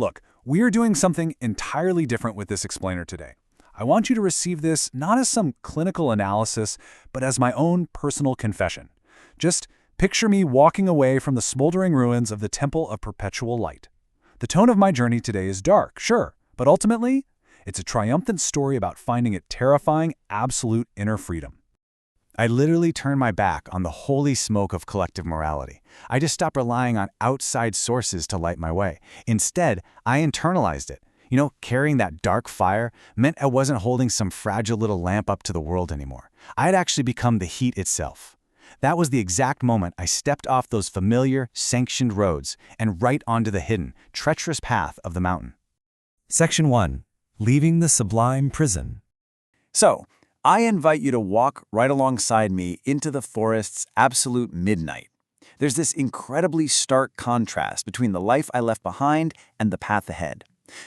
Look, we're doing something entirely different with this explainer today. I want you to receive this not as some clinical analysis, but as my own personal confession. Just picture me walking away from the smoldering ruins of the Temple of Perpetual Light. The tone of my journey today is dark, sure, but ultimately, it's a triumphant story about finding a terrifying, absolute inner freedom. I literally turned my back on the holy smoke of collective morality. I just stopped relying on outside sources to light my way. Instead, I internalized it. Carrying that dark fire meant I wasn't holding some fragile little lamp up to the world anymore. I had actually become the heat itself. That was the exact moment I stepped off those familiar, sanctioned roads and right onto the hidden, treacherous path of the mountain. Section 1. Leaving the Sublime Prison. So, I invite you to walk right alongside me into the forest's absolute midnight. There's this incredibly stark contrast between the life I left behind and the path ahead.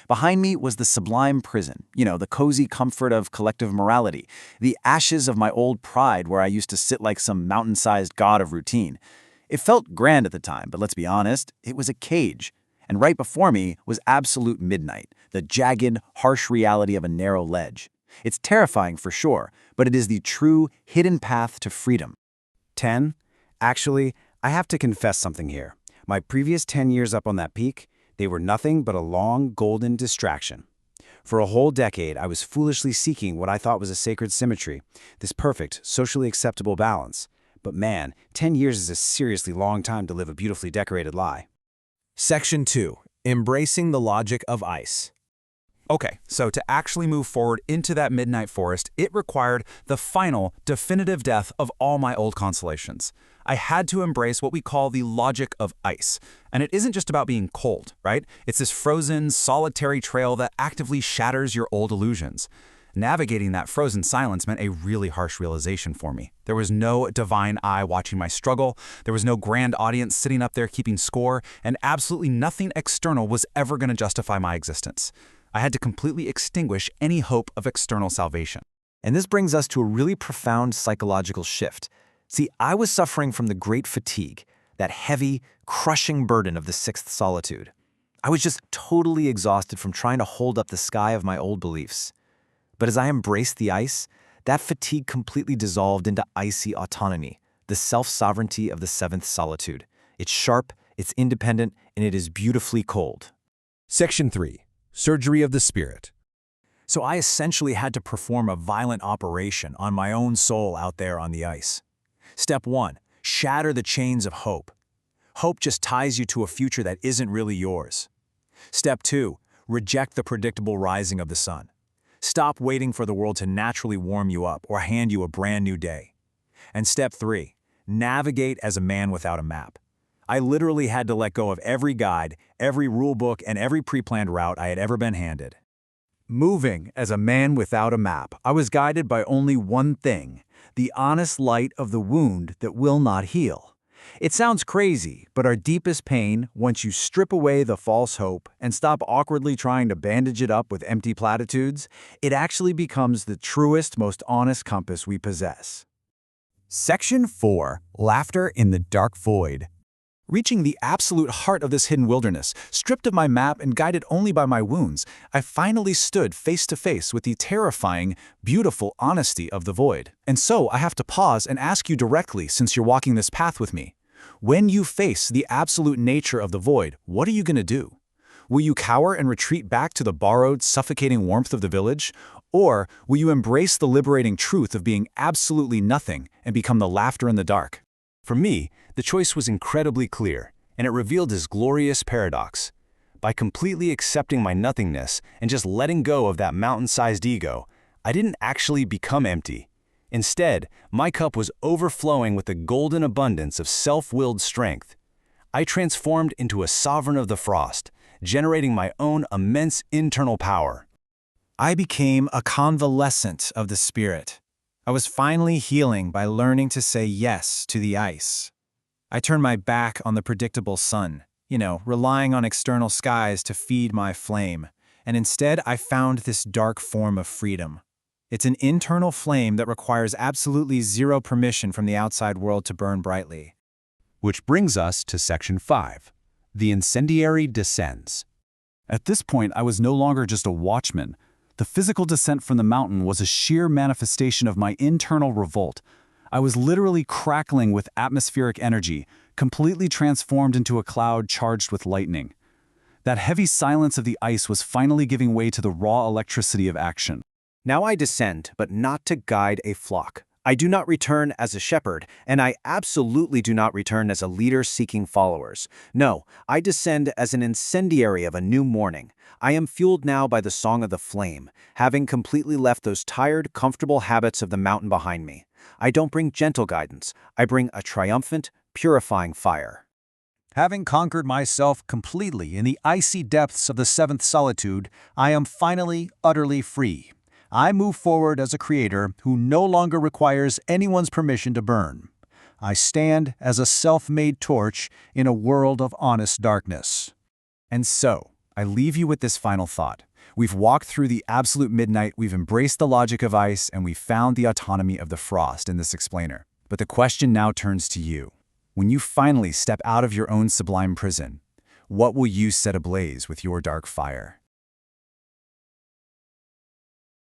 Behind me was the sublime prison, the cozy comfort of collective morality, the ashes of my old pride where I used to sit like some mountain-sized god of routine. It felt grand at the time, but let's be honest, it was a cage. And right before me was absolute midnight, the jagged, harsh reality of a narrow ledge. It's terrifying for sure, but it is the true, hidden path to freedom. 10? Actually, I have to confess something here. My previous 10 years up on that peak, they were nothing but a long, golden distraction. For a whole decade, I was foolishly seeking what I thought was a sacred symmetry, this perfect, socially acceptable balance. But man, 10 years is a seriously long time to live a beautifully decorated lie. Section 2. Embracing the Logic of Ice. Okay, so to actually move forward into that midnight forest, it required the final, definitive death of all my old consolations. I had to embrace what we call the logic of ice. And it isn't just about being cold, right? It's this frozen, solitary trail that actively shatters your old illusions. Navigating that frozen silence meant a really harsh realization for me. There was no divine eye watching my struggle, there was no grand audience sitting up there keeping score, and absolutely nothing external was ever going to justify my existence. I had to completely extinguish any hope of external salvation. And this brings us to a really profound psychological shift. See, I was suffering from the great fatigue, that heavy, crushing burden of the sixth solitude. I was just totally exhausted from trying to hold up the sky of my old beliefs. But as I embraced the ice, that fatigue completely dissolved into icy autonomy, the self-sovereignty of the seventh solitude. It's sharp, it's independent, and it is beautifully cold. Section 3. Surgery of the Spirit. So I essentially had to perform a violent operation on my own soul out there on the ice. Step 1. Shatter the chains of hope. Hope just ties you to a future that isn't really yours. Step 2. Reject the predictable rising of the sun. Stop waiting for the world to naturally warm you up or hand you a brand new day. And Step 3. Navigate as a man without a map. I literally had to let go of every guide, every rule book, and every pre-planned route I had ever been handed. Moving as a man without a map, I was guided by only one thing, the honest light of the wound that will not heal. It sounds crazy, but our deepest pain, once you strip away the false hope and stop awkwardly trying to bandage it up with empty platitudes, it actually becomes the truest, most honest compass we possess. Section 4. Laughter in the Dark Void. Reaching the absolute heart of this hidden wilderness, stripped of my map and guided only by my wounds, I finally stood face to face with the terrifying, beautiful honesty of the void. And so I have to pause and ask you directly, since you're walking this path with me. When you face the absolute nature of the void, what are you going to do? Will you cower and retreat back to the borrowed, suffocating warmth of the village? Or will you embrace the liberating truth of being absolutely nothing and become the laughter in the dark? For me, the choice was incredibly clear, and it revealed this glorious paradox. By completely accepting my nothingness and just letting go of that mountain-sized ego, I didn't actually become empty. Instead, my cup was overflowing with the golden abundance of self-willed strength. I transformed into a sovereign of the frost, generating my own immense internal power. I became a convalescent of the spirit. I was finally healing by learning to say yes to the ice. I turned my back on the predictable sun, relying on external skies to feed my flame, and instead I found this dark form of freedom. It's an internal flame that requires absolutely zero permission from the outside world to burn brightly. Which brings us to Section 5. The incendiary descends. At this point, I was no longer just a watchman. The physical descent from the mountain was a sheer manifestation of my internal revolt. I was literally crackling with atmospheric energy, completely transformed into a cloud charged with lightning. That heavy silence of the ice was finally giving way to the raw electricity of action. Now I descend, but not to guide a flock. I do not return as a shepherd, and I absolutely do not return as a leader seeking followers. No, I descend as an incendiary of a new morning. I am fueled now by the song of the flame, having completely left those tired, comfortable habits of the mountain behind me. I don't bring gentle guidance. I bring a triumphant, purifying fire. Having conquered myself completely in the icy depths of the seventh solitude, I am finally, utterly free. I move forward as a creator who no longer requires anyone's permission to burn. I stand as a self-made torch in a world of honest darkness. And so, I leave you with this final thought. We've walked through the absolute midnight, we've embraced the logic of ice, and we've found the autonomy of the frost in this explainer. But the question now turns to you. When you finally step out of your own sublime prison, what will you set ablaze with your dark fire?